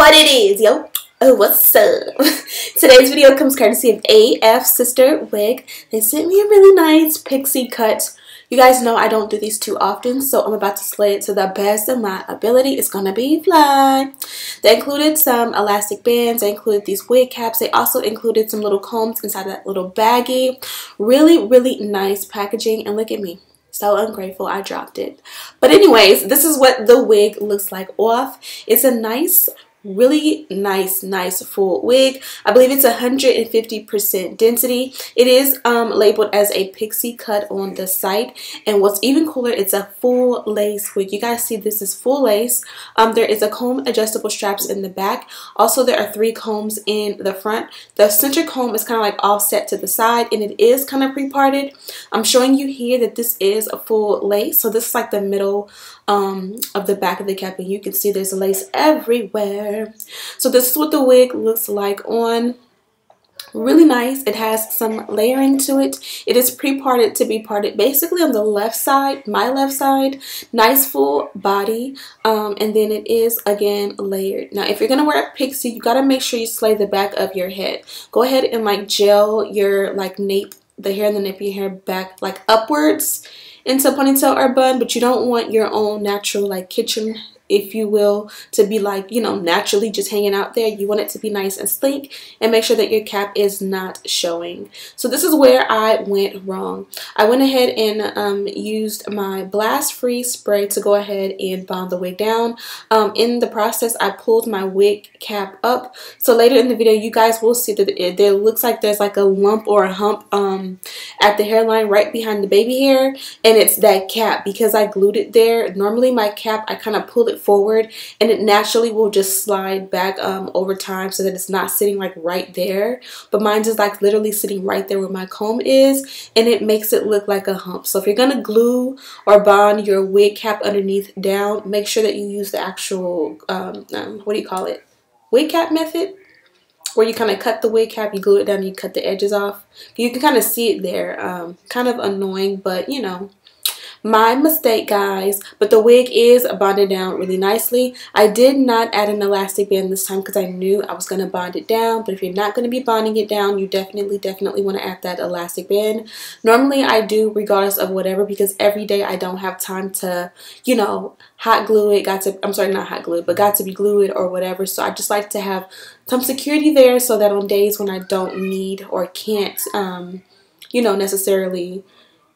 What it is, yo. Oh, what's up? Today's video comes courtesy of Afsisterwig. They sent me a really nice pixie cut. You guys know I don't do these too often, so I'm about to slay it to the best of my ability. It's gonna be fly. They included some elastic bands. They included these wig caps. They also included some little combs inside that little baggie. Really nice packaging. And look at me. So ungrateful, I dropped it. But anyways, this is what the wig looks like off. It's a nice, really nice full wig. I believe it's 150% density. It is labeled as a pixie cut on the site, and what's even cooler, it's a full lace wig. You guys see this is full lace. There is a comb adjustable straps in the back. Also, there are 3 combs in the front. The center comb is kind of like offset to the side, and it is kind of pre-parted. I'm showing you here that this is a full lace, so this is like the middle of the back of the cap, and you can see there's lace everywhere. So this is what the wig looks like on. Really nice. It has some layering to it. It is pre-parted to be parted basically on the left side, my left side. Nice full body, and then it is again layered. Now if you're gonna wear a pixie, you gotta make sure you slay the back of your head. Go ahead and like gel your like nape, the hair in the nape of your hair back like upwards into a ponytail or bun, but you don't want your own natural like kitchen, if you will, to be like, you know, naturally just hanging out there. You want it to be nice and sleek, and make sure that your cap is not showing. So this is where I went wrong. I went ahead and used my blast free spray to go ahead and bond the wig down. In the process, I pulled my wig cap up, so later in the video you guys will see that there looks like there's like a lump or a hump at the hairline right behind the baby hair, and it's that cap because I glued it there. Normally my cap, I kind of pull it forward and it naturally will just slide back over time so that it's not sitting like right there, but mine is like literally sitting right there where my comb is, and it makes it look like a hump. So if you're gonna glue or bond your wig cap underneath down, make sure that you use the actual what do you call it, wig cap method, where you kind of cut the wig cap, you glue it down, and you cut the edges off. You can kind of see it there. Kind of annoying, but you know, my mistake, guys. But the wig is bonded down really nicely. I did not add an elastic band this time because I knew I was going to bond it down. But if you're not going to be bonding it down, you definitely want to add that elastic band. Normally I do regardless of whatever, because every day I don't have time to, you know, hot glue it. I'm sorry, not hot glue it, but got to be glue it or whatever. So I just like to have some security there so that on days when I don't need or can't, you know, necessarily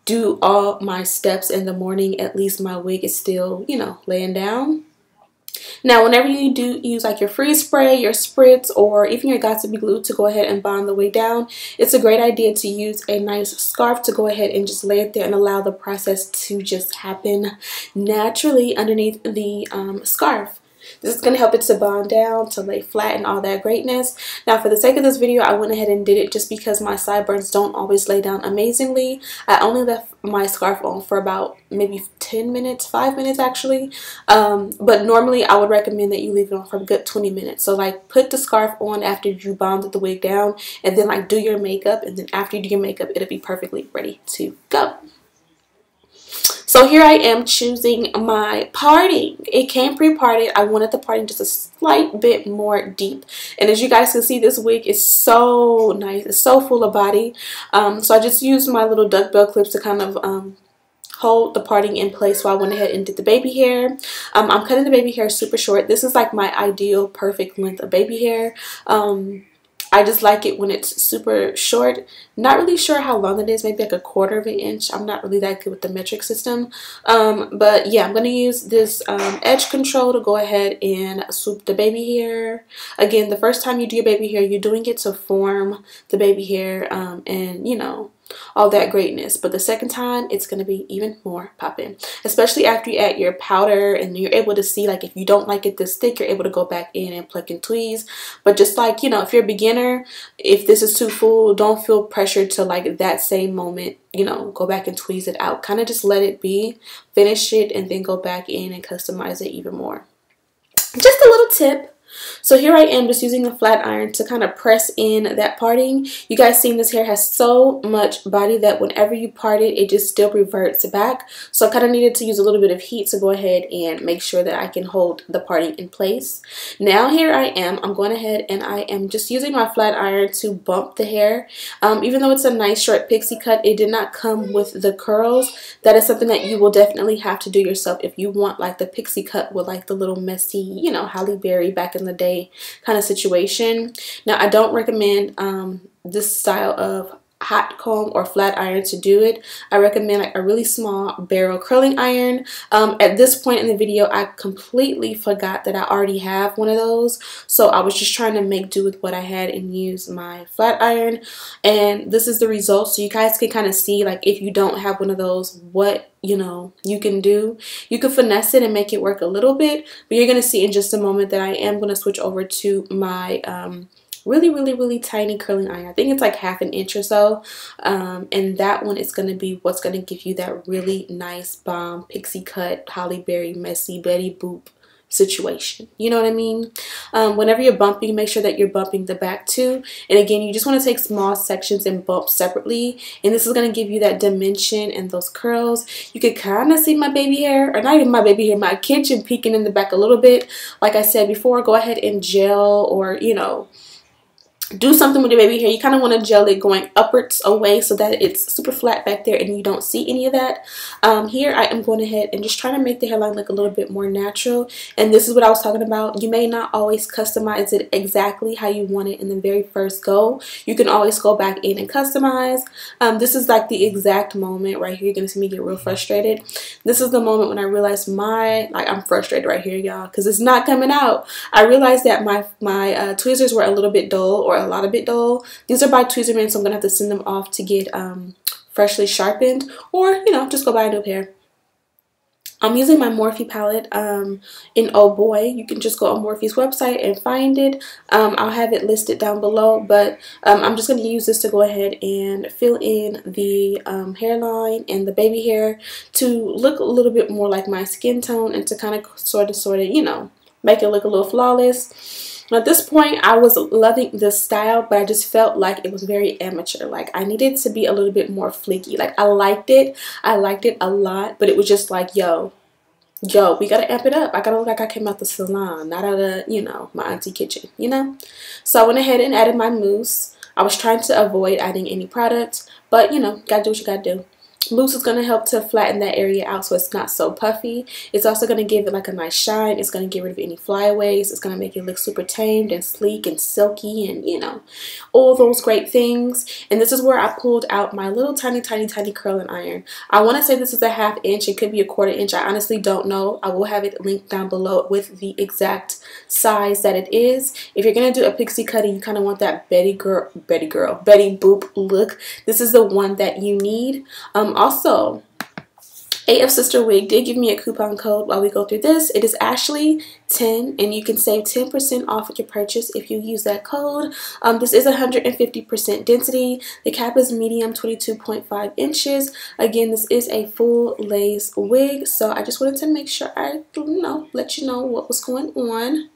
do all my steps in the morning, at least my wig is still, you know, laying down. Now whenever you do use like your freeze spray, your spritz, or even your got to be glued to go ahead and bond the wig down, it's a great idea to use a nice scarf to go ahead and just lay it there and allow the process to just happen naturally underneath the scarf. This is going to help it to bond down, to lay flat, and all that greatness. Now, for the sake of this video, I went ahead and did it just because my sideburns don't always lay down amazingly. I only left my scarf on for about maybe 10 minutes, 5 minutes actually. But normally I would recommend that you leave it on for a good 20 minutes. So like put the scarf on after you bonded the wig down, and then like do your makeup, and then after you do your makeup, it'll be perfectly ready to go. So here I am choosing my parting. It came pre-parted. I wanted the parting just a slight bit more deep. And as you guys can see, this wig is so nice. It's so full of body. So I just used my little duckbill clips to kind of hold the parting in place while I went ahead and did the baby hair. I'm cutting the baby hair super short. This is like my ideal perfect length of baby hair. I just like it when it's super short. Not really sure how long it is, maybe like a 1/4 of an inch. I'm not really that good with the metric system. But yeah, I'm going to use this edge control to go ahead and swoop the baby hair. Again, the first time you do your baby hair, you're doing it to form the baby hair and, you know, all that greatness. But the second time, it's going to be even more popping, especially after you add your powder and you're able to see, like, if you don't like it this thick, you're able to go back in and pluck and tweeze. But just like, you know, if you're a beginner, if this is too full, don't feel pressured to like that same moment, you know, go back and tweeze it out. Kind of just let it be, finish it, and then go back in and customize it even more. Just a little tip. So here I am just using a flat iron to kind of press in that parting. You guys seen this hair has so much body that whenever you part it, it just still reverts back. So I kind of needed to use a little bit of heat to go ahead and make sure that I can hold the parting in place. Now here I am. I'm going ahead and I am just using my flat iron to bump the hair. Even though it's a nice short pixie cut, it did not come with the curls. That is something that you will definitely have to do yourself if you want like the pixie cut with like the little messy, you know, Halle Berry back in the day kind of situation. Now I don't recommend this style of hot comb or flat iron to do it. I recommend like a really small barrel curling iron. At this point in the video, I completely forgot that I already have one of those, so I was just trying to make do with what I had and use my flat iron, and this is the result. So you guys can kind of see, like, if you don't have one of those, what you know you can do. You can finesse it and make it work a little bit, but you're gonna see in just a moment that I am gonna switch over to my really tiny curling iron. I think it's like 1/2 inch or so, and that one is going to be what's going to give you that really nice bomb pixie cut Halle Berry messy Betty Boop situation. You know what I mean? Whenever you're bumping, make sure that you're bumping the back too, and again, you just want to take small sections and bump separately, and this is going to give you that dimension and those curls. You can kind of see my baby hair, or not even my baby hair, my kitchen peeking in the back a little bit. Like I said before, go ahead and gel, or you know, do something with your baby hair. You kind of want to gel it going upwards away so that it's super flat back there and you don't see any of that. Here I am going ahead and just trying to make the hairline look a little bit more natural, and this is what I was talking about. You may not always customize it exactly how you want it in the very first go. You can always go back in and customize. This is like the exact moment right here. You're going to see me get real frustrated. This is the moment when I realized I'm frustrated right here, y'all, because it's not coming out. I realized that my tweezers were a little bit dull, or a lot of bit dull. These are by Tweezerman, so I'm gonna have to send them off to get freshly sharpened, or you know, just go buy a new pair. I'm using my Morphe palette in Oh Boy. You can just go on Morphe's website and find it. I'll have it listed down below, but I'm just going to use this to go ahead and fill in the hairline and the baby hair to look a little bit more like my skin tone, and to kind of sort of you know, make it look a little flawless. At this point, I was loving this style, but I just felt like it was very amateur. Like, I needed to be a little bit more flaky. Like, I liked it a lot, but it was just like, yo, we gotta amp it up. I gotta look like I came out the salon, not out of, you know, my auntie kitchen, you know? So I went ahead and added my mousse. I was trying to avoid adding any products, but, you know, gotta do what you gotta do. Mousse is going to help to flatten that area out so it's not so puffy. It's also going to give it like a nice shine. It's going to get rid of any flyaways. It's going to make it look super tamed and sleek and silky and, you know, all those great things. And this is where I pulled out my little tiny curling iron. I want to say this is a 1/2 inch. It could be a 1/4 inch. I honestly don't know. I will have it linked down below with the exact size that it is. If you're going to do a pixie cut and you kind of want that Betty Boop look, this is the one that you need. Also, Afsisterwig did give me a coupon code while we go through this. It is Ashley10, and you can save 10% off of your purchase if you use that code. This is 150% density. The cap is medium, 22.5 inches. Again, this is a full lace wig, so I just wanted to make sure I, you know, let you know what was going on.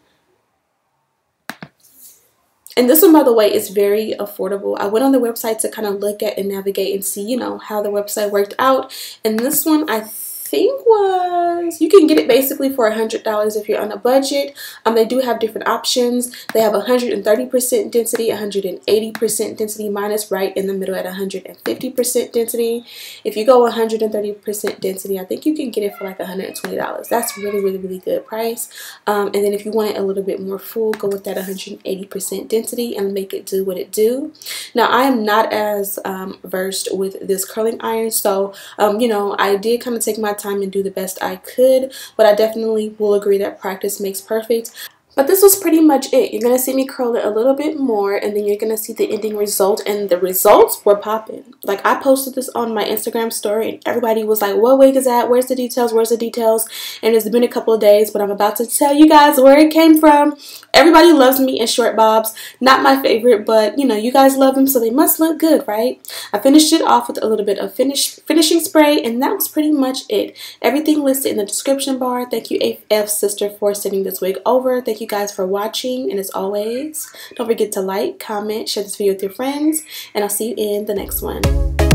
And this one, by the way, is very affordable. I went on the website to kind of look at and navigate and see, you know, how the website worked out. And this one, I think was, you can get it basically for $100 if you're on a budget. They do have different options. They have 130% density, 180% density. Mine is right in the middle at 150% density. If you go 130% density, I think you can get it for like $120. That's really good price. And then if you want it a little bit more full, go with that 180% density and make it do what it do. Now, I am not as versed with this curling iron, so you know, I did kind of take my time and do the best I could, but I definitely will agree that practice makes perfect. But this was pretty much it. You're going to see me curl it a little bit more, and then you're going to see the ending result, and the results were popping. Like, I posted this on my Instagram story, and everybody was like, what wig is that? Where's the details? Where's the details? And it's been a couple of days, but I'm about to tell you guys where it came from. Everybody loves me in short bobs. Not my favorite, but, you know, you guys love them, so they must look good, right? I finished it off with a little bit of finishing spray, and that was pretty much it. Everything listed in the description bar. Thank you, AF Sister, for sending this wig over. Thank you you guys for watching, and as always, don't forget to like, comment, share this video with your friends, and I'll see you in the next one.